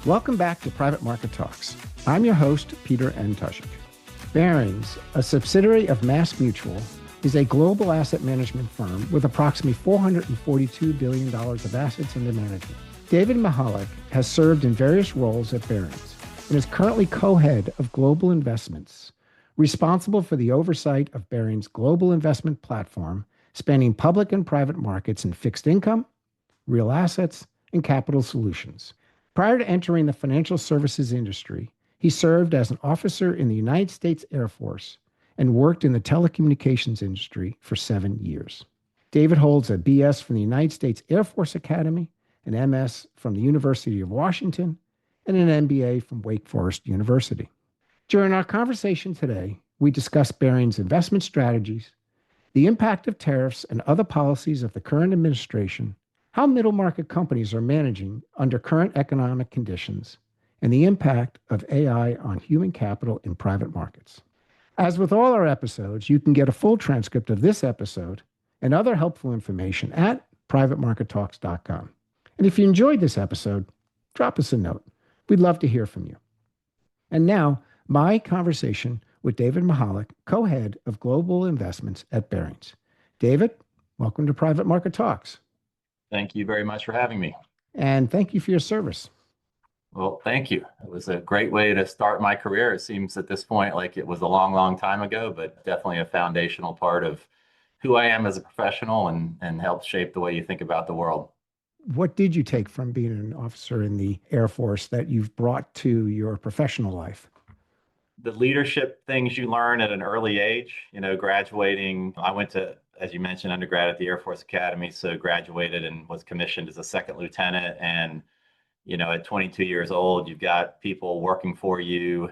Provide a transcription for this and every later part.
Welcome back to Private Market Talks. I'm your host, Peter N. Tushik. Barings, a subsidiary of MassMutual, is a global asset management firm with approximately $442 billion of assets under management. David Mihalick has served in various roles at Barings and is currently co-head of global investments, responsible for the oversight of Barings' global investment platform, spanning public and private markets in fixed income, real assets, and capital solutions. Prior to entering the financial services industry, he served as an officer in the United States Air Force and worked in the telecommunications industry for 7 years. David holds a BS from the United States Air Force Academy, an MS from the University of Washington, and an MBA from Wake Forest University. During our conversation today, we discuss Barings' investment strategies, the impact of tariffs and other policies of the current administration, how middle market companies are managing under current economic conditions, and the impact of AI on human capital in private markets. As with all our episodes, you can get a full transcript of this episode and other helpful information at privatemarkettalks.com. And if you enjoyed this episode, drop us a note. We'd love to hear from you. And now, my conversation with David Mihalick, co-head of global investments at Barings. David, welcome to Private Market Talks. Thank you very much for having me. And thank you for your service. Well, thank you. It was a great way to start my career. It seems at this point like it was a long, long time ago, but definitely a foundational part of who I am as a professional and helped shape the way you think about the world. What did you take from being an officer in the Air Force that you've brought to your professional life? The leadership things you learn at an early age, graduating, I went to, as you mentioned, undergrad at the Air Force Academy, so graduated and was commissioned as a second lieutenant. And, at 22 years old, you've got people working for you,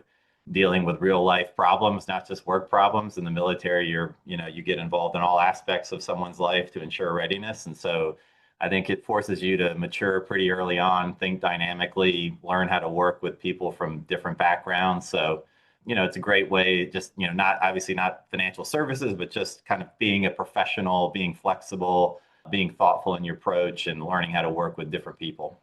dealing with real life problems, not just work problems. In the military, you get involved in all aspects of someone's life to ensure readiness. And so I think it forces you to mature pretty early on, think dynamically, learn how to work with people from different backgrounds. So it's a great way, just, not financial services, but just kind of being a professional, being flexible, being thoughtful in your approach and learning how to work with different people.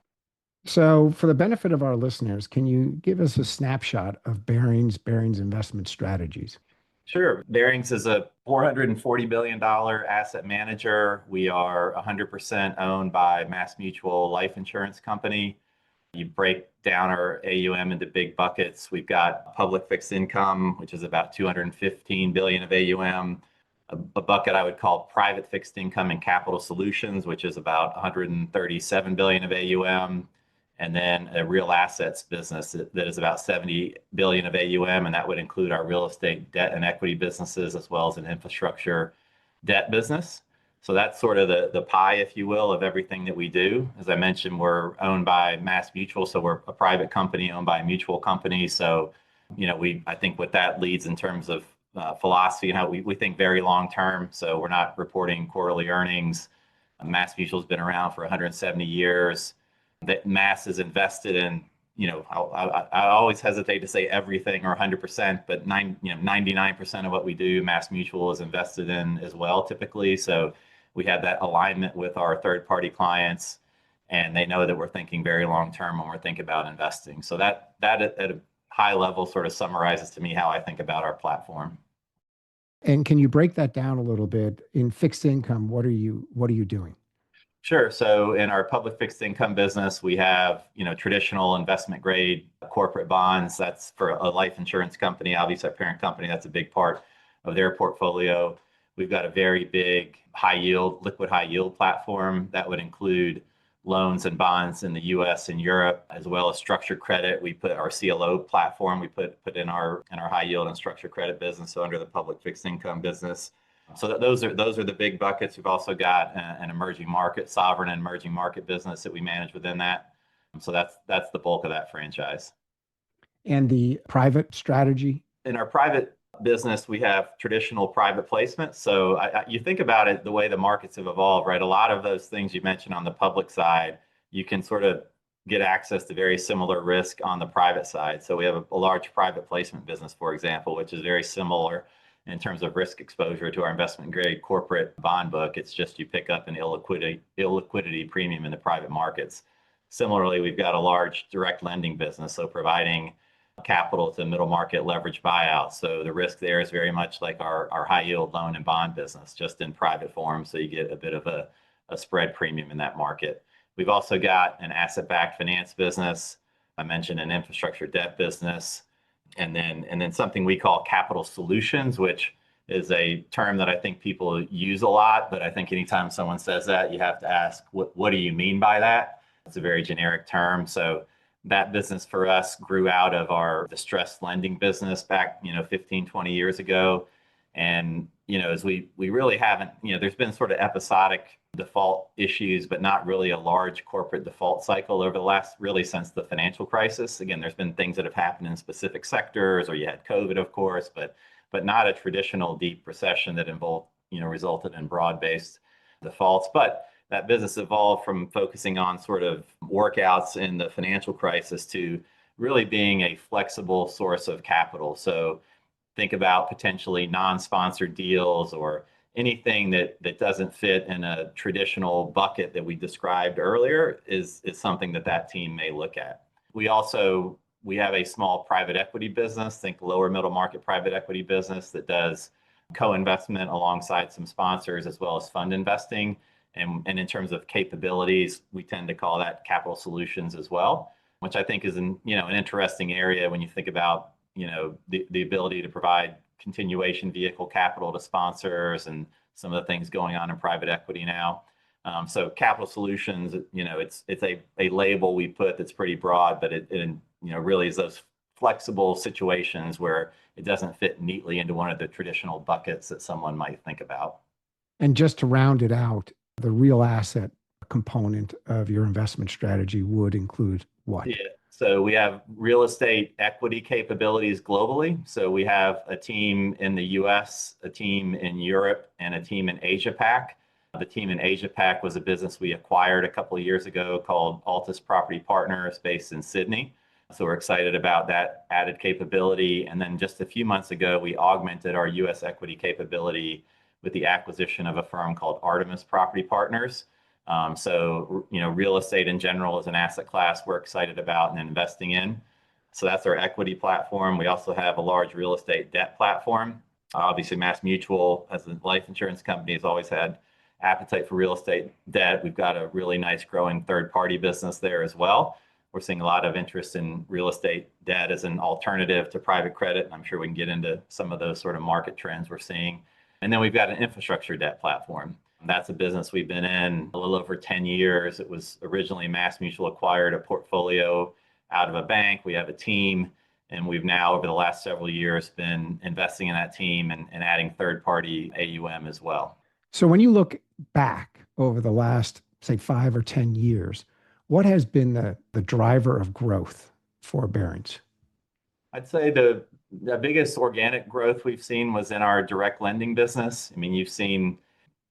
So for the benefit of our listeners, can you give us a snapshot of Barings investment strategies? Sure. Barings is a $440 billion asset manager. We are 100% owned by MassMutual Life Insurance Company. You break down our AUM into big buckets. We've got public fixed income, which is about $215 billion of AUM. A bucket I would call private fixed income and capital solutions, which is about $137 billion of AUM. And then a real assets business that is about $70 billion of AUM. And that would include our real estate debt and equity businesses, as well as an infrastructure debt business. So that's sort of the pie, if you will, of everything that we do. As I mentioned, we're owned by MassMutual, so we're a private company owned by a mutual company. So, I think what that leads in terms of philosophy and how we think very long term. So we're not reporting quarterly earnings. MassMutual's been around for 170 years. That Mass is invested in. I always hesitate to say everything or 100%, but 99% of what we do, MassMutual is invested in as well, typically. So we have that alignment with our third-party clients, and they know that we're thinking very long-term when we're thinking about investing. So that at a high level sort of summarizes to me how I think about our platform. And can you break that down a little bit? In fixed income, what are you doing? Sure. So in our public fixed income business, we have, traditional investment grade corporate bonds. That's for a life insurance company, obviously our parent company. That's a big part of their portfolio. We've got a very big liquid high yield platform that would include loans and bonds in the US and Europe, as well as structured credit. We put our CLO platform, we put in our high yield and structured credit business, so under the public fixed income business. So those are the big buckets. We've also got an emerging market, sovereign and emerging market business that we manage within that. So that's the bulk of that franchise. And the private strategy? In our private business, we have traditional private placements. So you think about it, the way the markets have evolved, right? A lot of those things you mentioned on the public side, you can sort of get access to very similar risk on the private side. So we have a large private placement business, for example, which is very similar in terms of risk exposure to our investment grade corporate bond book. It's just you pick up an illiquidity premium in the private markets. similarly, we've got a large direct lending business, so providing capital to middle market leverage buyouts. So the risk there is very much like our high yield loan and bond business, just in private form. So you get a bit of a spread premium in that market. We've also got an asset-backed finance business. I mentioned an infrastructure debt business, and then something we call capital solutions, which is a term that I think people use a lot, but I think anytime someone says that, you have to ask, what do you mean by that? It's a very generic term. So that business for us grew out of our distressed lending business back, 15, 20 years ago. And, as we really haven't, there's been sort of episodic default issues, but not really a large corporate default cycle over the last, really since the financial crisis. Again, there's been things that have happened in specific sectors, or you had COVID, of course, but not a traditional deep recession that involved, resulted in broad-based defaults. But that business evolved from focusing on sort of workouts in the financial crisis to really being a flexible source of capital. So think about potentially non-sponsored deals or anything that doesn't fit in a traditional bucket that we described earlier is something that team may look at. We have a small private equity business, think lower middle market private equity business that does co-investment alongside some sponsors as well as fund investing. And in terms of capabilities, we tend to call that capital solutions as well, which I think is an interesting area when you think about, the ability to provide continuation vehicle capital to sponsors and some of the things going on in private equity now. So capital solutions, it's a label we put that's pretty broad, but it really is those flexible situations where it doesn't fit neatly into one of the traditional buckets that someone might think about. And just to round it out, the real asset component of your investment strategy would include what? Yeah. So we have real estate equity capabilities globally. So we have a team in the US, a team in Europe, and a team in Asia Pac. The team in Asia Pac was a business we acquired a couple of years ago called Altus Property Partners, based in Sydney. So we're excited about that added capability. And then just a few months ago, we augmented our US equity capability with the acquisition of a firm called Artemis Property Partners. So, real estate in general is an asset class we're excited about and investing in. So that's our equity platform. We also have a large real estate debt platform. Obviously, MassMutual, as a life insurance company, has always had appetite for real estate debt. We've got a really nice growing third-party business there as well. We're seeing a lot of interest in real estate debt as an alternative to private credit. And I'm sure we can get into some of those sort of market trends we're seeing. And then we've got an infrastructure debt platform. That's a business we've been in a little over 10 years. It was originally MassMutual acquired a portfolio out of a bank. We have a team, and we've now, over the last several years, been investing in that team and adding third-party AUM as well. So when you look back over the last, say, 5 or 10 years, what has been the driver of growth for Barings? I'd say the biggest organic growth we've seen was in our direct lending business. I mean, you've seen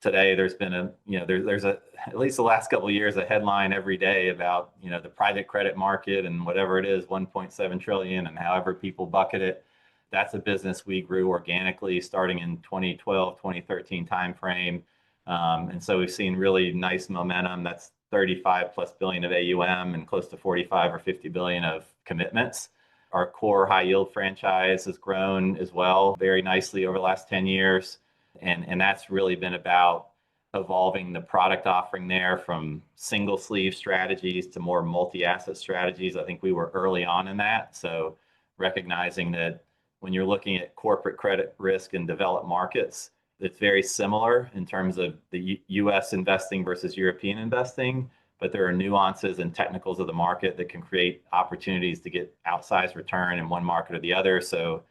today there's been there's at least the last couple of years, a headline every day about, the private credit market and whatever it is, 1.7 trillion, and however people bucket it. That's a business we grew organically starting in 2012, 2013 timeframe. And so we've seen really nice momentum. That's 35 plus billion of AUM and close to 45 or 50 billion of commitments. Our core high yield franchise has grown as well very nicely over the last 10 years. And that's really been about evolving the product offering there from single sleeve strategies to more multi-asset strategies. I think we were early on in that. So recognizing that when you're looking at corporate credit risk in developed markets, it's very similar in terms of the US investing versus European investing, but there are nuances and technicals of the market that can create opportunities to get outsized return in one market or the other. So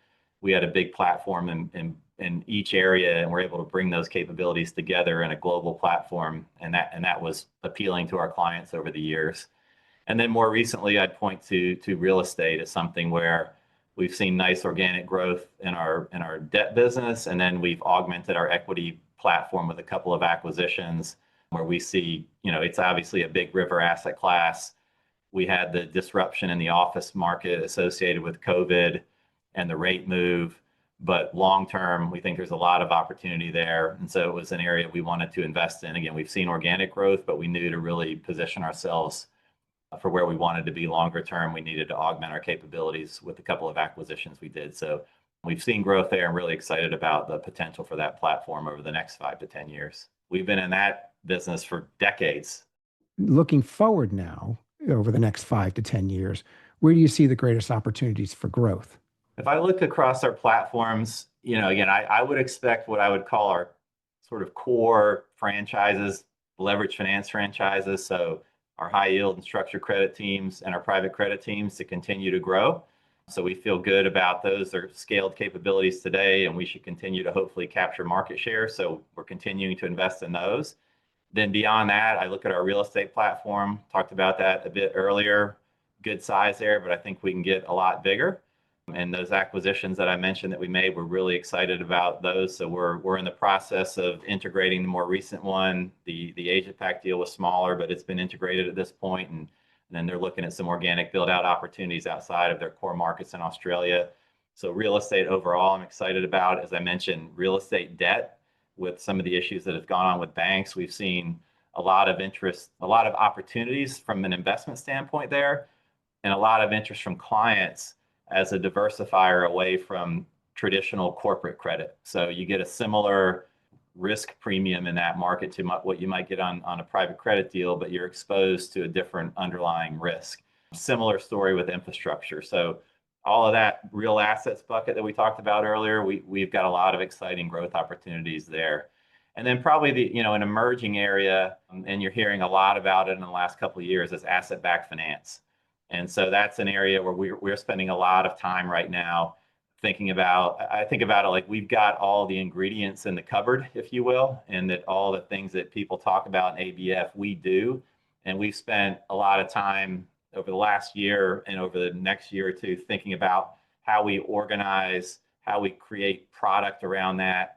we had a big platform in each area, and we're able to bring those capabilities together in a global platform, and that was appealing to our clients over the years. And then more recently, I'd point to real estate as something where we've seen nice organic growth in our debt business, and then we've augmented our equity platform with a couple of acquisitions where we see, it's obviously a big river asset class. We had the disruption in the office market associated with COVID and the rate move, but long term, we think there's a lot of opportunity there. And so it was an area we wanted to invest in. Again, we've seen organic growth, but we knew to really position ourselves for where we wanted to be longer term. We needed to augment our capabilities with a couple of acquisitions we did. So we've seen growth there and really excited about the potential for that platform over the next 5 to 10 years. We've been in that business for decades. Looking forward now over the next 5 to 10 years, where do you see the greatest opportunities for growth? If I look across our platforms, again, I would expect what I would call our sort of core franchises, leverage finance franchises. So our high yield and structured credit teams and our private credit teams to continue to grow. So we feel good about those. They're scaled capabilities today, and we should continue to hopefully capture market share. So we're continuing to invest in those. Then beyond that, I look at our real estate platform, talked about that a bit earlier. Good size there, but I think we can get a lot bigger. And those acquisitions that I mentioned that we made, we're really excited about those. So we're in the process of integrating the more recent one. The Asia Pac deal was smaller, but it's been integrated at this point. And then they're looking at some organic build out opportunities outside of their core markets in Australia. So real estate overall, I'm excited about. As I mentioned, real estate debt, with some of the issues that have gone on with banks, we've seen a lot of interest, a lot of opportunities from an investment standpoint there, and a lot of interest from clients as a diversifier away from traditional corporate credit. So you get a similar risk premium in that market to what you might get on a private credit deal, but you're exposed to a different underlying risk. Similar story with infrastructure. So all of that real assets bucket that we talked about earlier, we've got a lot of exciting growth opportunities there. And then probably an emerging area, and you're hearing a lot about it in the last couple of years, is asset-backed finance. And so that's an area where we're spending a lot of time right now thinking about. I think about it like we've got all the ingredients in the cupboard, if you will, and that all the things that people talk about in ABF, we do. And we've spent a lot of time over the last year and over the next year or two thinking about how we organize, how we create product around that.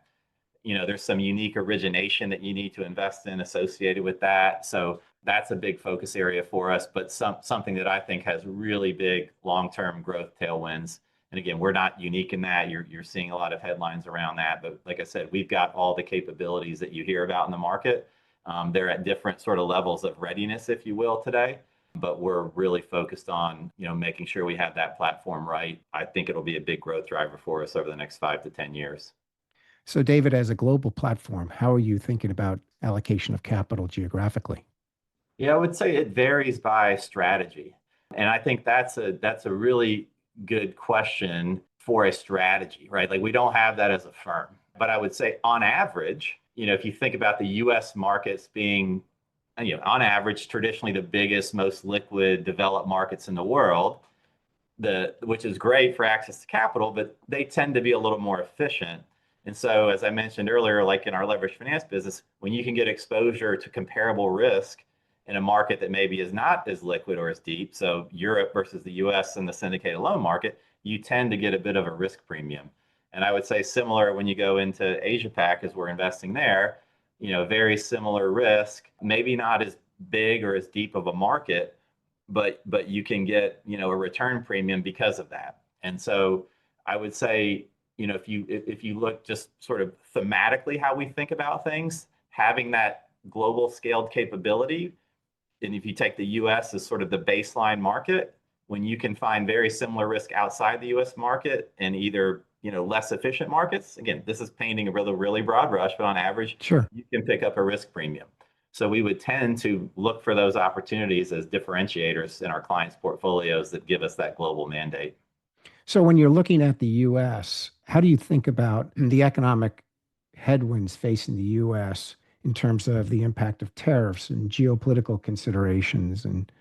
There's some unique origination that you need to invest in associated with that. So that's a big focus area for us, but something that I think has really big long-term growth tailwinds. And again, we're not unique in that. You're seeing a lot of headlines around that. But like I said, we've got all the capabilities that you hear about in the market. They're at different sort of levels of readiness, if you will, today. But we're really focused on, making sure we have that platform right. I think it'll be a big growth driver for us over the next 5 to 10 years. So, David, as a global platform, how are you thinking about allocation of capital geographically? Yeah, I would say it varies by strategy. And I think that's a really good question for a strategy, right? Like we don't have that as a firm. But I would say on average, if you think about the US markets being, on average, traditionally the biggest, most liquid developed markets in the world, which is great for access to capital, but they tend to be a little more efficient. And so, as I mentioned earlier, like in our leverage finance business, when you can get exposure to comparable risk in a market that maybe is not as liquid or as deep, so Europe versus the US and the syndicated loan market, you tend to get a bit of a risk premium. And I would say similar when you go into Asia Pac as we're investing there, very similar risk, maybe not as big or as deep of a market, but you can get, a return premium because of that. And so I would say, if you look just sort of thematically how we think about things, having that global scaled capability, and if you take the US as sort of the baseline market, when you can find very similar risk outside the US market and either less efficient markets, again, this is painting a really broad brush, but on average, Sure. you can pick up a risk premium. So we would tend to look for those opportunities as differentiators in our clients' portfolios that give us that global mandate. So, when you're looking at the US, how do you think about the economic headwinds facing the US in terms of the impact of tariffs and geopolitical considerations and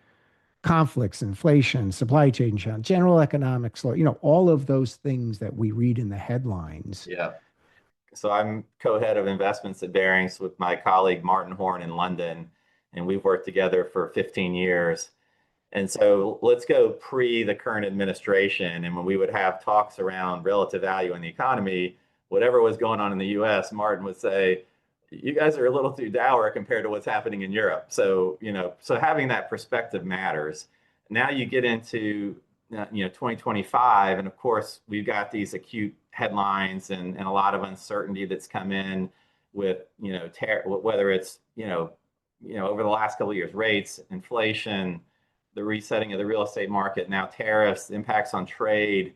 conflicts, inflation, supply chain challenge, general economics, all of those things that we read in the headlines? Yeah. So I'm co-head of investments at Barings with my colleague Martin Horn in London, and we've worked together for 15 years. And so let's go pre the current administration. And when we would have talks around relative value in the economy, whatever was going on in the US, Martin would say, you guys are a little too dour compared to what's happening in Europe. So, so having that perspective matters. Now you get into 2025, and of course we've got these acute headlines and a lot of uncertainty that's come in with whether it's over the last couple of years, rates, inflation, the resetting of the real estate market, now tariffs, impacts on trade,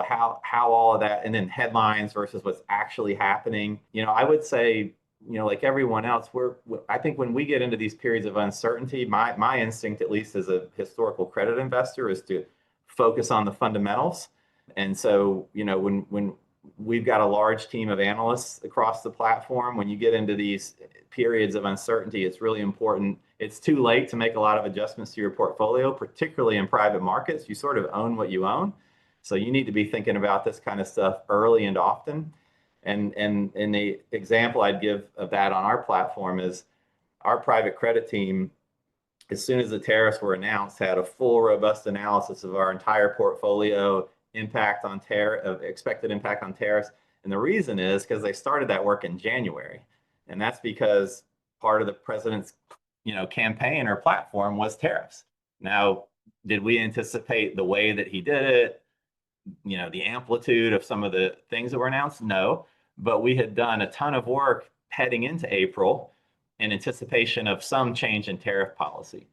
how all of that, and then headlines versus what's actually happening. I would say, like everyone else, I think when we get into these periods of uncertainty, my instinct, at least as a historical credit investor, is to focus on the fundamentals. And so, when we've got a large team of analysts across the platform, when you get into these periods of uncertainty, it's really important. It's too late to make a lot of adjustments to your portfolio, particularly in private markets. You sort of own what you own. So you need to be thinking about this kind of stuff early and often. And the example I'd give of that on our platform is our private credit team, as soon as the tariffs were announced, had a full, robust analysis of our entire portfolio, expected impact on tariffs. And the reason is because they started that work in January. And that's because part of the president's, campaign or platform was tariffs. Now, did we anticipate the way that he did it? The amplitude of some of the things that were announced? No, but we had done a ton of work heading into April in anticipation of some change in tariff policy.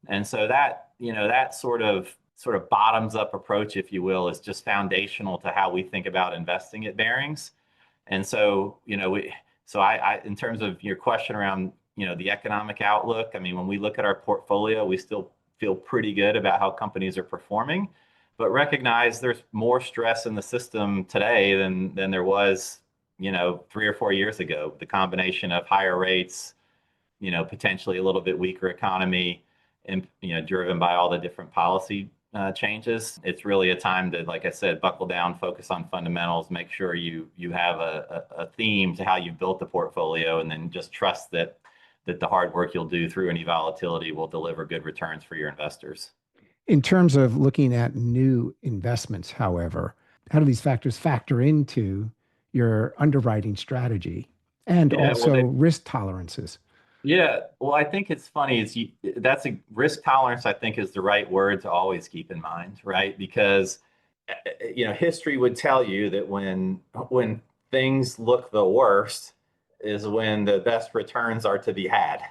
And so that, that sort of bottoms up approach, if you will, is just foundational to how we think about investing at Barings. And so, I in terms of your question around, the economic outlook, I mean, when we look at our portfolio, we still feel pretty good about how companies are performing, but recognize there's more stress in the system today than there was, 3 or 4 years ago. The combination of higher rates, potentially a little bit weaker economy, and driven by all the different policy changes. It's really a time to, like I said, buckle down, focus on fundamentals, make sure you have a theme to how you built the portfolio, and then just trust that the hard work you'll do through any volatility will deliver good returns for your investors. In terms of looking at new investments, however, how do these factors factor into your underwriting strategy and also risk tolerances? Yeah, well, I think it's funny. That's a risk tolerance, I think, is the right word to always keep in mind, right? Because history would tell you that when things look the worst is when the best returns are to be had,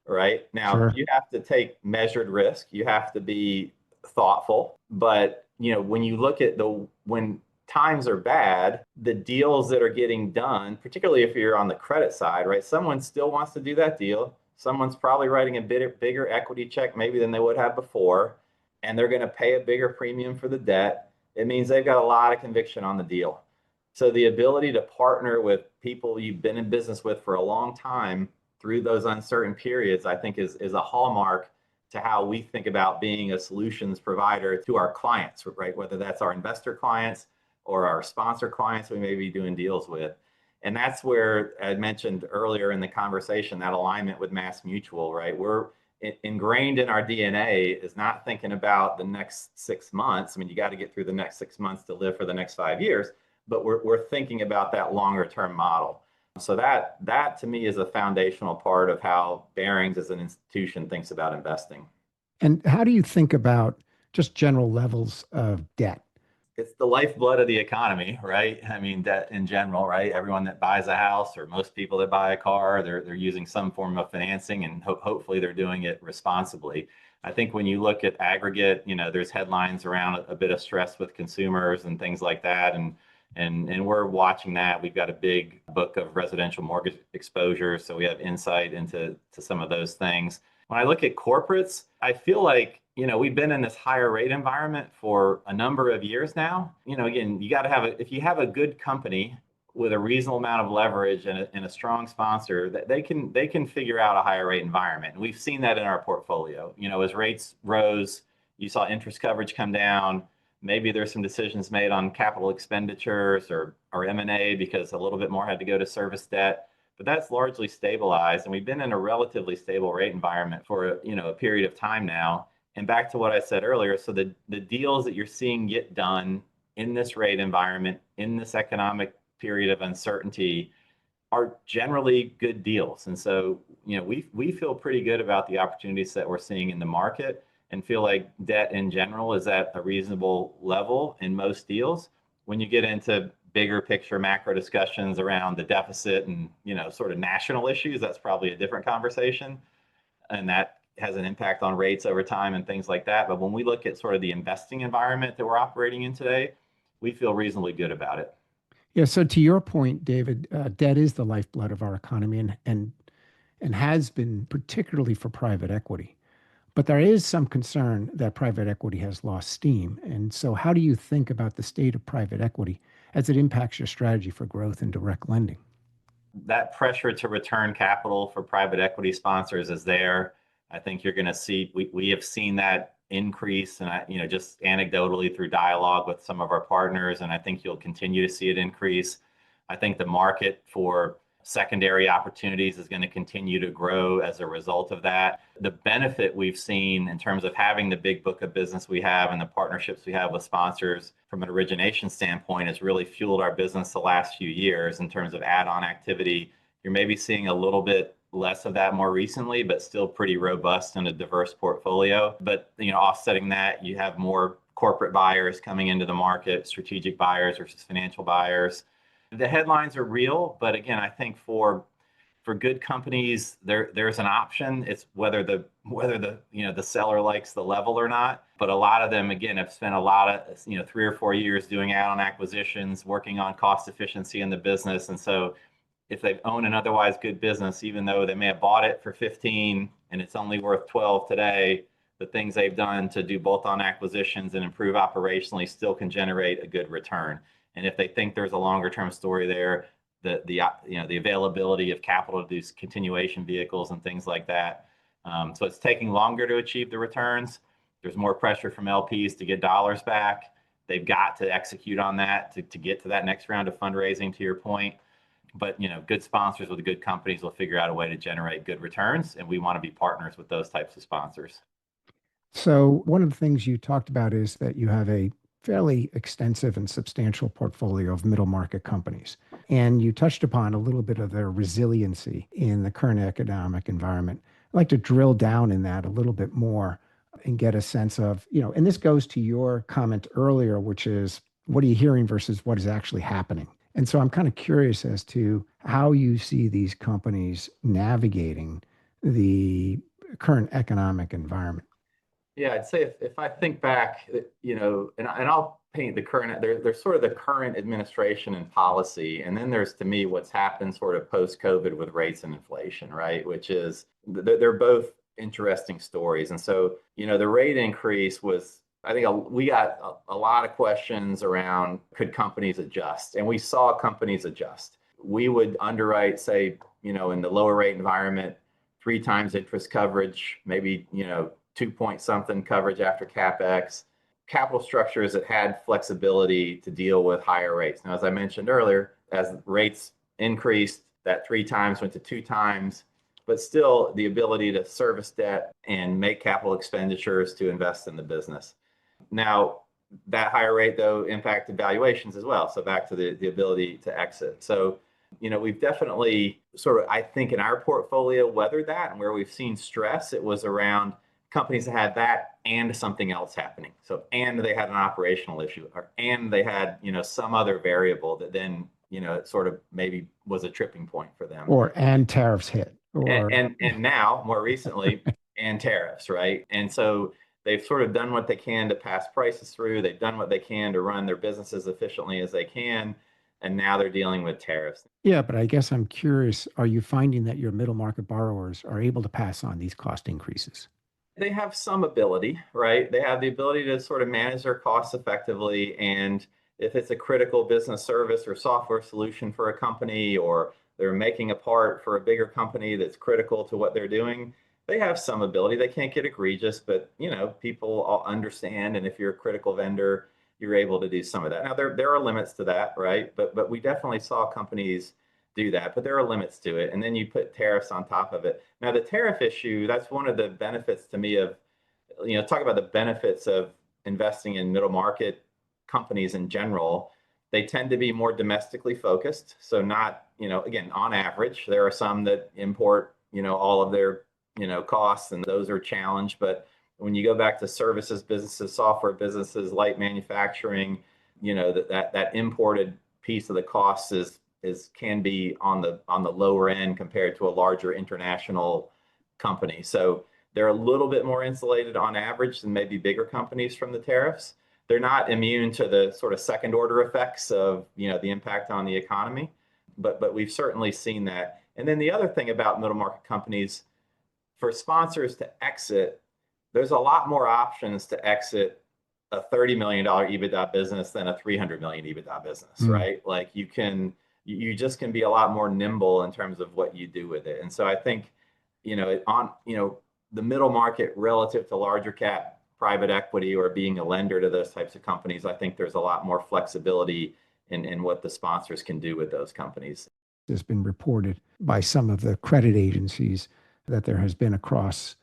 right? Now, Sure. You have to take measured risk. You have to be thoughtful. But, when you look at when times are bad, the deals that are getting done, particularly if you're on the credit side, right? Someone still wants to do that deal. Someone's probably writing a bigger equity check maybe than they would have before, and they're going to pay a bigger premium for the debt. It means they've got a lot of conviction on the deal. So the ability to partner with people you've been in business with for a long time through those uncertain periods, I think is a hallmark to how we think about being a solutions provider to our clients, right? Whether that's our investor clients or our sponsor clients we may be doing deals with. And that's where I mentioned earlier in the conversation, that alignment with MassMutual, right? We're ingrained in our DNA is not thinking about the next 6 months. I mean, you got to get through the next 6 months to live for the next 5 years, but we're thinking about that longer term model. So that to me is a foundational part of how Barings as an institution thinks about investing. And how do you think about just general levels of debt? It's the lifeblood of the economy, right? I mean, debt in general, right? Everyone that buys a house, or most people that buy a car, they're using some form of financing, and hopefully they're doing it responsibly. I think when you look at aggregate, there's headlines around a bit of stress with consumers and things like that, and we're watching that. We've got a big book of residential mortgage exposure, so we have insight into some of those things. When I look at corporates, I feel like we've been in this higher rate environment for a number of years now. Again, you got to if you have a good company with a reasonable amount of leverage and a strong sponsor, that they can figure out a higher rate environment. And we've seen that in our portfolio. As rates rose, you saw interest coverage come down. Maybe there's some decisions made on capital expenditures or M&A because a little bit more had to go to service debt. But that's largely stabilized, and we've been in a relatively stable rate environment for a period of time now. And back to what I said earlier, so the deals that you're seeing get done in this rate environment, in this economic period of uncertainty, are generally good deals. And so, we feel pretty good about the opportunities that we're seeing in the market, and feel like debt in general is at a reasonable level in most deals. When you get into bigger picture macro discussions around the deficit and sort of national issues, that's probably a different conversation, and that has an impact on rates over time and things like that. But when we look at sort of the investing environment that we're operating in today, we feel reasonably good about it. Yeah. So to your point, David, debt is the lifeblood of our economy and has been particularly for private equity. But there is some concern that private equity has lost steam. And so, how do you think about the state of private equity as it impacts your strategy for growth and direct lending? That pressure to return capital for private equity sponsors is there. I think you're going to see, we have seen that increase, and just anecdotally through dialogue with some of our partners, and I think you'll continue to see it increase. I think the market for secondary opportunities is going to continue to grow as a result of that. The benefit we've seen in terms of having the big book of business we have and the partnerships we have with sponsors from an origination standpoint has really fueled our business the last few years in terms of add-on activity. You're maybe seeing a little bit less of that more recently, but still pretty robust in a diverse portfolio. But offsetting that, you have more corporate buyers coming into the market, strategic buyers versus financial buyers. The headlines are real, but again, I think for good companies, there's an option. It's whether the the seller likes the level or not. But a lot of them, again, have spent a lot of 3 or 4 years doing add-on acquisitions, working on cost efficiency in the business, and so if they own an otherwise good business, even though they may have bought it for 15 and it's only worth 12 today, the things they've done to do bolt-on acquisitions and improve operationally still can generate a good return. And if they think there's a longer term story there, the availability of capital to do continuation vehicles and things like that. So it's taking longer to achieve the returns. There's more pressure from LPs to get dollars back. They've got to execute on that to get to that next round of fundraising, to your point. But good sponsors with good companies will figure out a way to generate good returns, and we want to be partners with those types of sponsors. So, one of the things you talked about is that you have a fairly extensive and substantial portfolio of middle market companies. And you touched upon a little bit of their resiliency in the current economic environment. I'd like to drill down in that a little bit more and get a sense of, and this goes to your comment earlier, which is what are you hearing versus what is actually happening? And so I'm kind of curious as to how you see these companies navigating the current economic environment. Yeah, I'd say if I think back, and I'll paint the current, there's sort of the current administration and policy, and then there's, to me, what's happened sort of post-COVID with rates and inflation, right? Which is, they're both interesting stories. And so, the rate increase was, I think we got a lot of questions around, could companies adjust? And we saw companies adjust. We would underwrite, say, in the lower rate environment, 3 times interest coverage, maybe, 2 point something coverage after CapEx, capital structures that had flexibility to deal with higher rates. Now, as I mentioned earlier, as rates increased, that 3 times went to 2 times, but still the ability to service debt and make capital expenditures to invest in the business. Now, that higher rate, though, impacted valuations as well. So back to the ability to exit. So, we've definitely sort of, I think, in our portfolio weathered that, and where we've seen stress, it was around companies that had that and something else happening. So, and they had an operational issue, and they had, some other variable that then, it sort of maybe was a tripping point for them. And tariffs hit. And now, more recently, and tariffs, right? And so they've sort of done what they can to pass prices through. They've done what they can to run their businesses efficiently as they can. And now they're dealing with tariffs. Yeah, but I guess I'm curious, are you finding that your middle market borrowers are able to pass on these cost increases? They have some ability, right? They have the ability to sort of manage their costs effectively. And if it's a critical business service or software solution for a company, or they're making a part for a bigger company that's critical to what they're doing, they have some ability. They can't get egregious, but people all understand. And if you're a critical vendor, you're able to do some of that. Now, there are limits to that, right? But we definitely saw companies do that, but there are limits to it. And then you put tariffs on top of it. Now, the tariff issue, that's one of the benefits to me of, talk about the benefits of investing in middle market companies in general. They tend to be more domestically focused. So not, again, on average, there are some that import, all of their, costs, and those are challenged. But when you go back to services businesses, software businesses, light manufacturing, that imported piece of the costs can be on the lower end compared to a larger international company. So They're a little bit more insulated on average than maybe bigger companies from the tariffs. They're not immune to the sort of second order effects of, the impact on the economy, but we've certainly seen that. And then the other thing about middle market companies, for sponsors to exit, there's a lot more options to exit a $30 million EBITDA business than a 300 million EBITDA business, right? Like you just can be a lot more nimble in terms of what you do with it. And so I think, the middle market relative to larger cap private equity or being a lender to those types of companies, I think there's a lot more flexibility in what the sponsors can do with those companies. It's been reported by some of the credit agencies that there has been across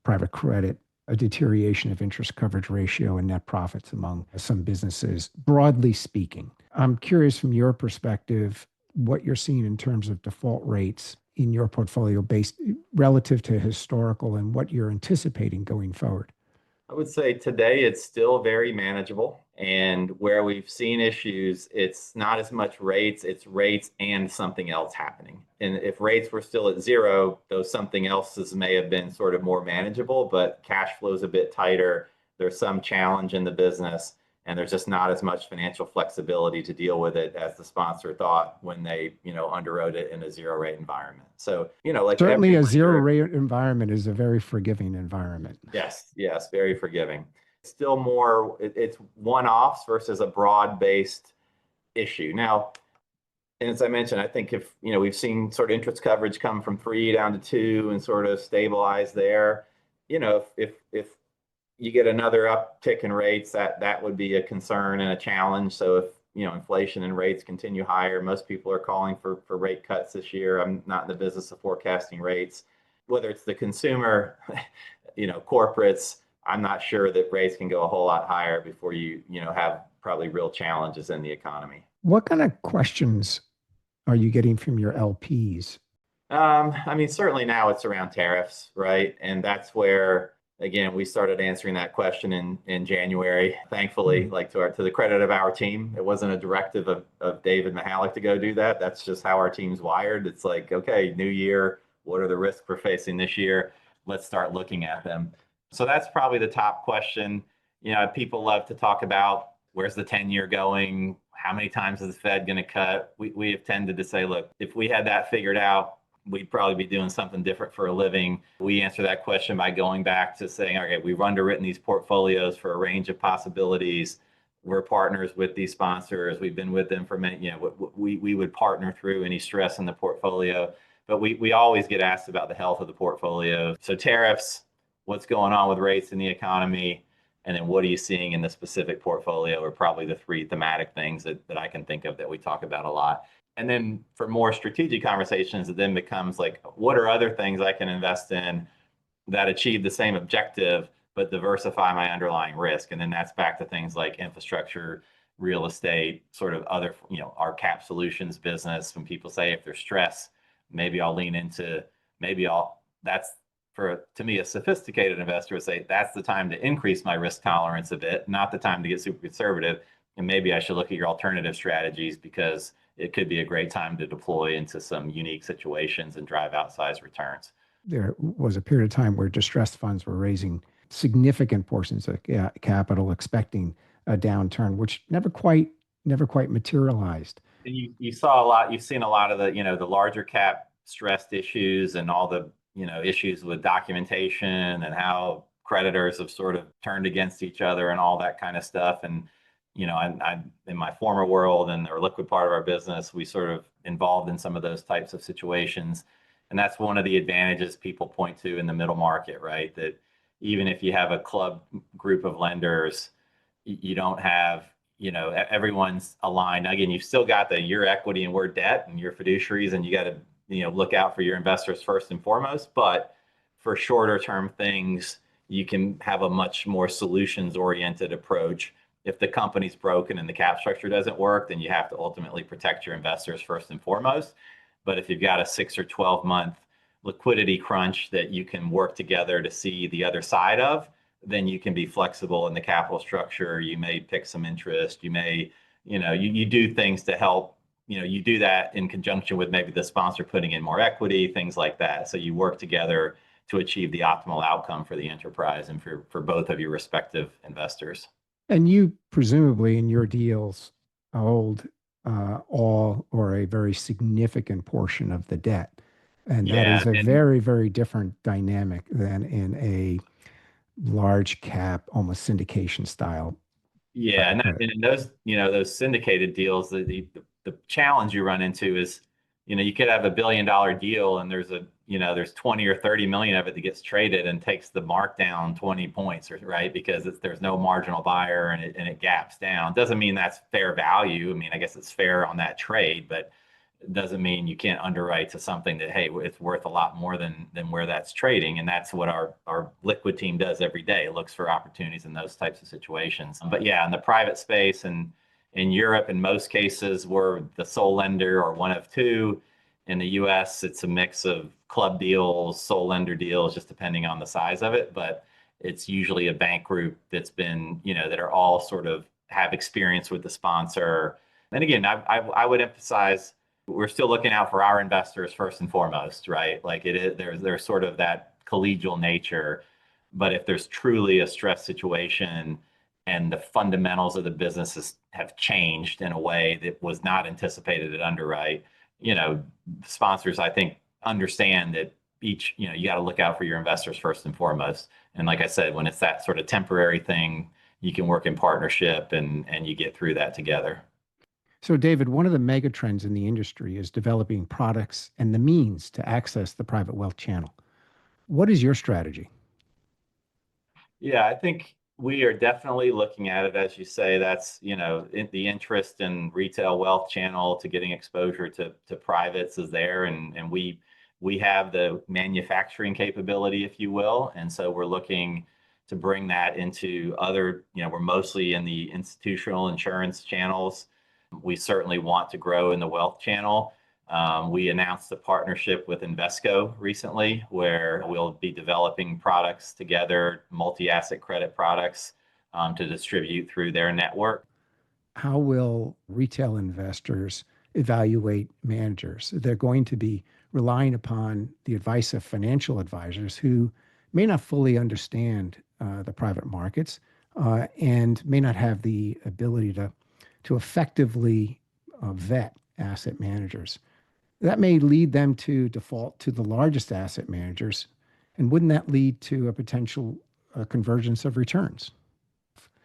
private credit a deterioration of interest coverage ratio and net profits among some businesses, broadly speaking. I'm curious from your perspective, what you're seeing in terms of default rates in your portfolio based relative to historical and what you're anticipating going forward. I would say today it's still very manageable. And where we've seen issues, it's not as much rates, it's rates and something else happening. And if rates were still at zero, those something else's may have been sort of more manageable, but cash flow is a bit tighter. There's some challenge in the business, and there's just not as much financial flexibility to deal with it as the sponsor thought when they, underwrote it in a zero rate environment. So, like certainly a zero rate environment is a very forgiving environment. Yes, very forgiving. Still more, it's one-offs versus a broad-based issue. Now, as I mentioned, I think if, we've seen sort of interest coverage come from 3 down to 2 and sort of stabilize there, if you get another uptick in rates, that would be a concern and a challenge. So if, inflation and rates continue higher, most people are calling for rate cuts this year. I'm not in the business of forecasting rates, whether it's the consumer, corporates. I'm not sure that rates can go a whole lot higher before you have probably real challenges in the economy. What kind of questions are you getting from your LPs? Certainly now it's around tariffs, right? And that's where, again, we started answering that question in January. Thankfully, like to the credit of our team, it wasn't a directive of David Mihalick to go do that. That's just how our team's wired. It's like, okay, new year, what are the risks we're facing this year? Let's start looking at them. So that's probably the top question. People love to talk about where's the 10-year going? How many times is the Fed going to cut? We have tended to say, look, if we had that figured out, we'd probably be doing something different for a living. We answer that question by going back to saying, okay, we've underwritten these portfolios for a range of possibilities. We're partners with these sponsors. We've been with them for many, we would partner through any stress in the portfolio. But we always get asked about the health of the portfolio. So tariffs, what's going on with rates in the economy, and then what are you seeing in the specific portfolio are probably the 3 thematic things that I can think of that we talk about a lot. And then for more strategic conversations, it then becomes like, what are other things I can invest in that achieve the same objective, but diversify my underlying risk? And then that's back to things like infrastructure, real estate, sort of other, our cap solutions business. When people say if there's stress, maybe I'll lean into, to me, a sophisticated investor would say that's the time to increase my risk tolerance a bit, not the time to get super conservative. And maybe I should look at your alternative strategies because it could be a great time to deploy into some unique situations and drive outsized returns. There was a period of time where distressed funds were raising significant portions of capital, expecting a downturn, which never quite materialized. And you saw a lot. You've seen a lot of the the larger cap stressed issues and all the issues with documentation and how creditors have sort of turned against each other and all that kind of stuff. And I in my former world and our liquid part of our business, we sort of involved in some of those types of situations. And that's one of the advantages people point to in the middle market, right? That even if you have a club group of lenders, you don't have, everyone's aligned. Again, you've still got your equity and we're debt and your fiduciaries, and you got to, look out for your investors first and foremost. But for shorter term things, you can have a much more solutions oriented approach. If the company's broken and the cap structure doesn't work, then you have to ultimately protect your investors first and foremost. But if you've got a 6 or 12 month liquidity crunch that you can work together to see the other side of, then you can be flexible in the capital structure. You may pick some interest. You may, you do things to help, you do that in conjunction with maybe the sponsor putting in more equity, things like that. So you work together to achieve the optimal outcome for the enterprise and for both of your respective investors. And you presumably in your deals hold all or a very significant portion of the debt. And that Yeah, is a and very, very different dynamic than in a large cap, almost syndication style yeah, private and, credit. and those, those syndicated deals, the challenge you run into is, you could have $1 billion deal and there's 20 or 30 million of it that gets traded and takes the mark down 20 points, right? Because there's no marginal buyer and it gaps down. Doesn't mean that's fair value. I mean, I guess it's fair on that trade, but it doesn't mean you can't underwrite to something that, hey, it's worth a lot more than where that's trading. And that's what our liquid team does every day. It looks for opportunities in those types of situations. But yeah, in the private space and in Europe, in most cases, we're the sole lender or one of two. In the US, it's a mix of club deals, sole lender deals, just depending on the size of it. But it's usually a bank group that's been, that are all sort of have experience with the sponsor. And again, I would emphasize we're still looking out for our investors first and foremost, right? Like it is, there's sort of that collegial nature. But if there's truly a stress situation and the fundamentals of the businesses have changed in a way that was not anticipated at underwrite, sponsors, I think, understand that you got to look out for your investors first and foremost. And like I said, when it's that sort of temporary thing, you can work in partnership and you get through that together. So, David, one of the mega trends in the industry is developing products and the means to access the private wealth channel. What is your strategy? Yeah, I think we are definitely looking at it, as you say, that's, the interest in retail wealth channel to getting exposure to privates is there. And we have the manufacturing capability, if you will. And so we're looking to bring that into other, we're mostly in the institutional insurance channels. We certainly want to grow in the wealth channel. We announced a partnership with Invesco recently, where we'll be developing products together, multi-asset credit products, to distribute through their network. How will retail investors evaluate managers? They're going to be relying upon the advice of financial advisors who may not fully understand the private markets and may not have the ability to effectively vet asset managers. That may lead them to default to the largest asset managers. And wouldn't that lead to a potential convergence of returns?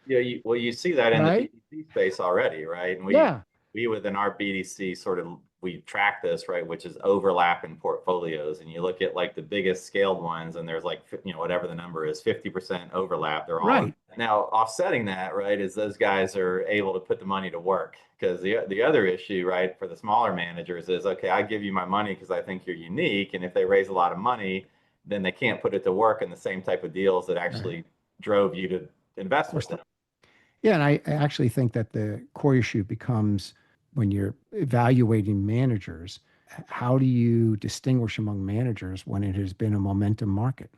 Yeah, well, you see that in the Right? BDC space already, right? And Yeah. we within our BDC sort of we track this, right, which is overlap in portfolios. And you look at like the biggest scaled ones, and there's like whatever the number is, 50% overlap. They're all Right. now offsetting that, right? Is those guys are able to put the money to work. Because the other issue, right, for the smaller managers is, okay, I give you my money because I think you're unique, and if they raise a lot of money, then they can't put it to work in the same type of deals that Right. actually drove you to invest with them. Yeah, and I actually think that the core issue becomes when you're evaluating managers, how do you distinguish among managers when it has been a momentum market?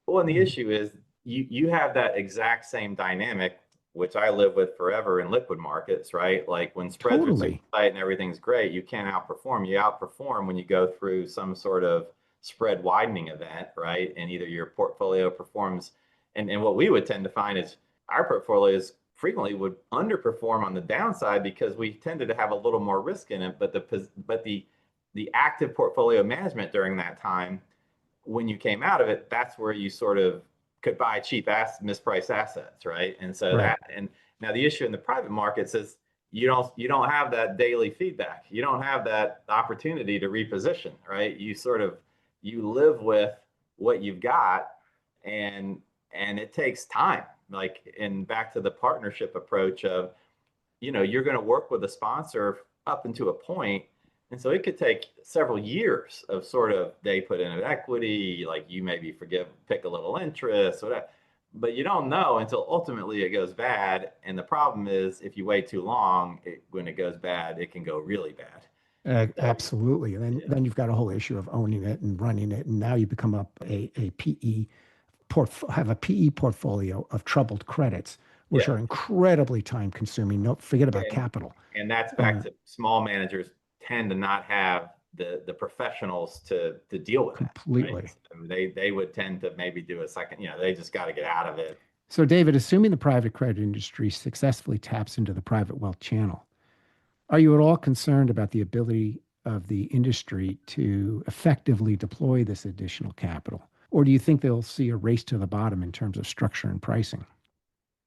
Well, and the Mm. issue is you have that exact same dynamic, which I live with forever in liquid markets, right? Like when spreads are super Totally. tight and everything's great, you can't outperform. You outperform when you go through some sort of spread widening event, right? And either your portfolio performs, and what we would tend to find is our portfolios frequently would underperform on the downside because we tended to have a little more risk in it, but the active portfolio management during that time when you came out of it, that's where you sort of could buy cheap mispriced assets, right? And so Right. and now the issue in the private markets is you don't have that daily feedback. You don't have that opportunity to reposition, right? You live with what you've got, and it takes time. Like, and back to the partnership approach of, you're going to work with a sponsor up into a point. And so it could take several years of sort of they put in an equity, like you maybe pick a little interest, whatever. But you don't know until ultimately it goes bad. And the problem is if you wait too long, when it goes bad, it can go really bad. So, Absolutely. And yeah, then you've got a whole issue of owning it and running it. And now you become a PE have a PE portfolio of troubled credits, which yeah. are incredibly time consuming. No, forget about And capital. and that's back Uh, to small managers tend to not have the professionals to deal with that. Completely. Right? So they would tend to maybe do a second, they just got to get out of it. So, David, assuming the private credit industry successfully taps into the private wealth channel, are you at all concerned about the ability of the industry to effectively deploy this additional capital? Or do you think they'll see a race to the bottom in terms of structure and pricing?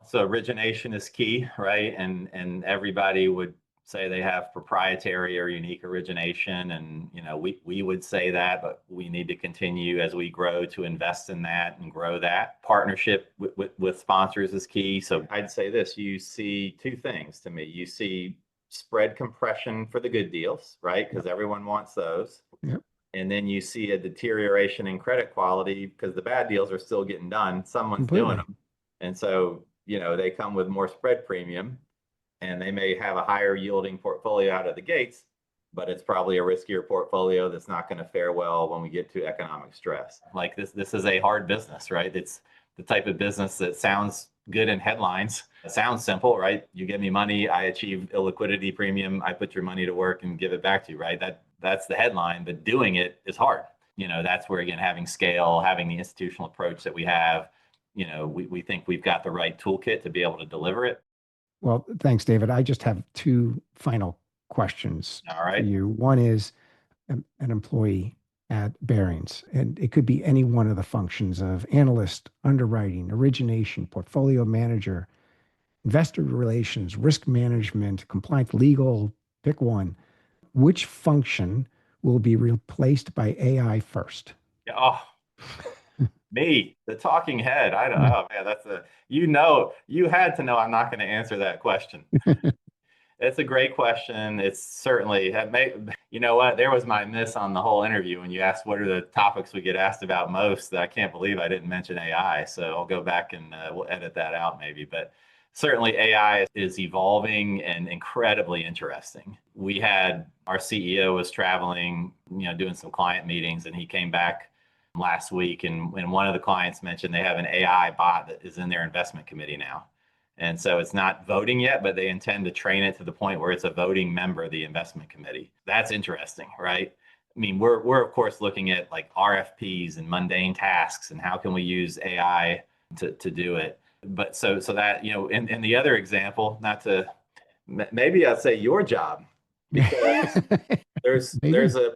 So origination is key, right? And everybody would say they have proprietary or unique origination, and we would say that, but we need to continue as we grow to invest in that and grow that. Partnership with sponsors is key. So I'd say this: you see two things to me. You see spread compression for the good deals, right? Because everyone wants those. Yep. And then you see a deterioration in credit quality because the bad deals are still getting done. Someone's Completely. doing them. And so, they come with more spread premium, and they may have a higher yielding portfolio out of the gates, but it's probably a riskier portfolio that's not going to fare well when we get to economic stress. Like this is a hard business, right? It's the type of business that sounds good in headlines. It sounds simple, right? You give me money, I achieve illiquidity premium, I put your money to work and give it back to you, right? That's the headline, but doing it is hard. That's where, again, having scale, having the institutional approach that we have, we think we've got the right toolkit to be able to deliver it. Well, thanks, David. I just have two final questions All for right. you. One is an employee at Barings, and it could be any one of the functions of analyst, underwriting, origination, portfolio manager, investor relations, risk management, compliance, legal, pick one. Which function will be replaced by AI first? Oh, me, the talking head. I don't. Oh man, you had to know I'm not going to answer that question. It's a great question. It's certainly, you know what? There was my miss on the whole interview when you asked what are the topics we get asked about most. I can't believe I didn't mention AI. So I'll go back and we'll edit that out maybe. But certainly AI is evolving and incredibly interesting. We had our CEO was traveling, doing some client meetings, and he came back last week, and one of the clients mentioned they have an AI bot that is in their investment committee now. And so it's not voting yet, but they intend to train it to the point where it's a voting member of the investment committee. That's interesting, right? I mean, we're of course looking at like RFPs and mundane tasks and how can we use AI to do it. But so that, in the other example, not to maybe I'll say your job, because there's a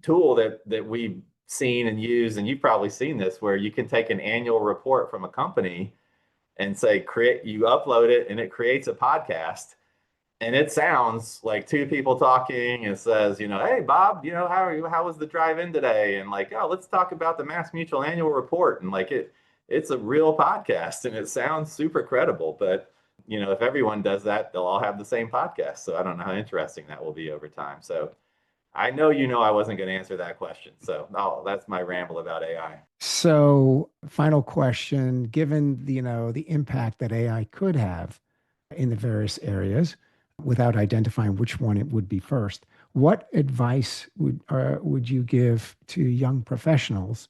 tool that we've seen and used, and you've probably seen this, where you can take an annual report from a company and say you upload it and it creates a podcast, and it sounds like two people talking, and says, hey Bob, how are you, how was the drive in today, and like, oh, let's talk about the Mass Mutual annual report, and like it's a real podcast and it sounds super credible. But if everyone does that, they'll all have the same podcast. So I don't know how interesting that will be over time. So I know I wasn't going to answer that question. So that's my ramble about AI. So, final question, given the impact that AI could have in the various areas, without identifying which one it would be first, what advice would you give to young professionals,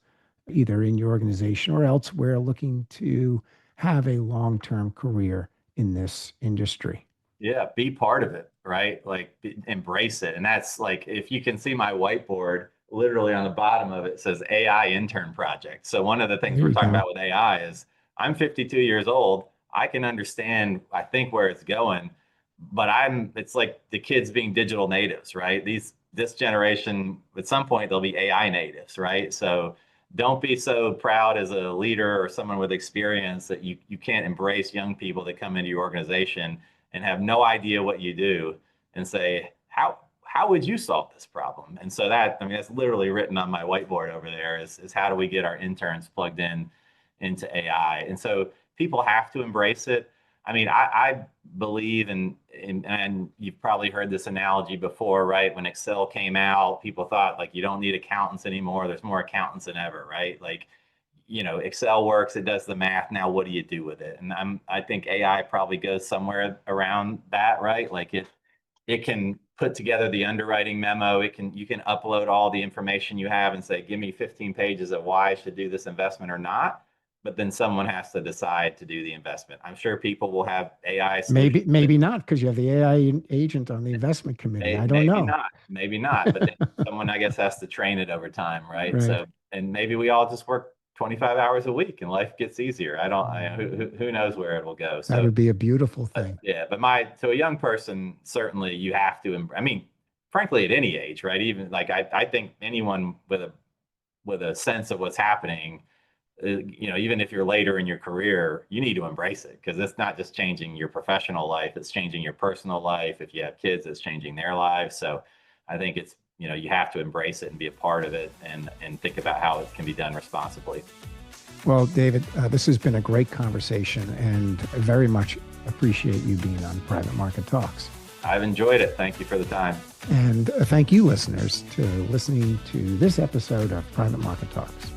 either in your organization or elsewhere, looking to have a long-term career in this industry? Yeah, be part of it, right? Like embrace it. And that's like, if you can see my whiteboard, literally on the bottom of it says AI intern project. So one of the things There we're you talking go. about with AI is I'm 52 years old. I can understand, I think, where it's going, but it's like the kids being digital natives, right? This generation, at some point, they'll be AI natives, right? So don't be so proud as a leader or someone with experience that you can't embrace young people that come into your organization and have no idea what you do, and say, how would you solve this problem? And so that's literally written on my whiteboard over there is how do we get our interns plugged into AI? And so people have to embrace it. I mean, I believe and you've probably heard this analogy before, right? When Excel came out, people thought like you don't need accountants anymore. There's more accountants than ever, right? Like, Excel works, it does the math. Now, what do you do with it? And I think AI probably goes somewhere around that, right? Like it can put together the underwriting memo. You can upload all the information you have and say, give me 15 pages of why I should do this investment or not. but then someone has to decide to do the investment. I'm sure people will have AI Maybe not, because you have the AI agent on the investment committee. I don't know. Maybe not, but then someone, I guess, has to train it over time, right? Right. So, and maybe we all just work 25 hours a week and life gets easier. Who knows where it will go. That would be a beautiful thing. Yeah, but to a young person, certainly you have to, I mean, frankly, at any age, right? Even like, I think anyone with a sense of what's happening, even if you're later in your career, you need to embrace it, because it's not just changing your professional life, it's changing your personal life. If you have kids, it's changing their lives. So I think it's, you have to embrace it and be a part of it, and think about how it can be done responsibly. Well, David, this has been a great conversation, and I very much appreciate you being on Private Market Talks. I've enjoyed it. Thank you for the time. And thank you, listeners, to listening to this episode of Private Market Talks.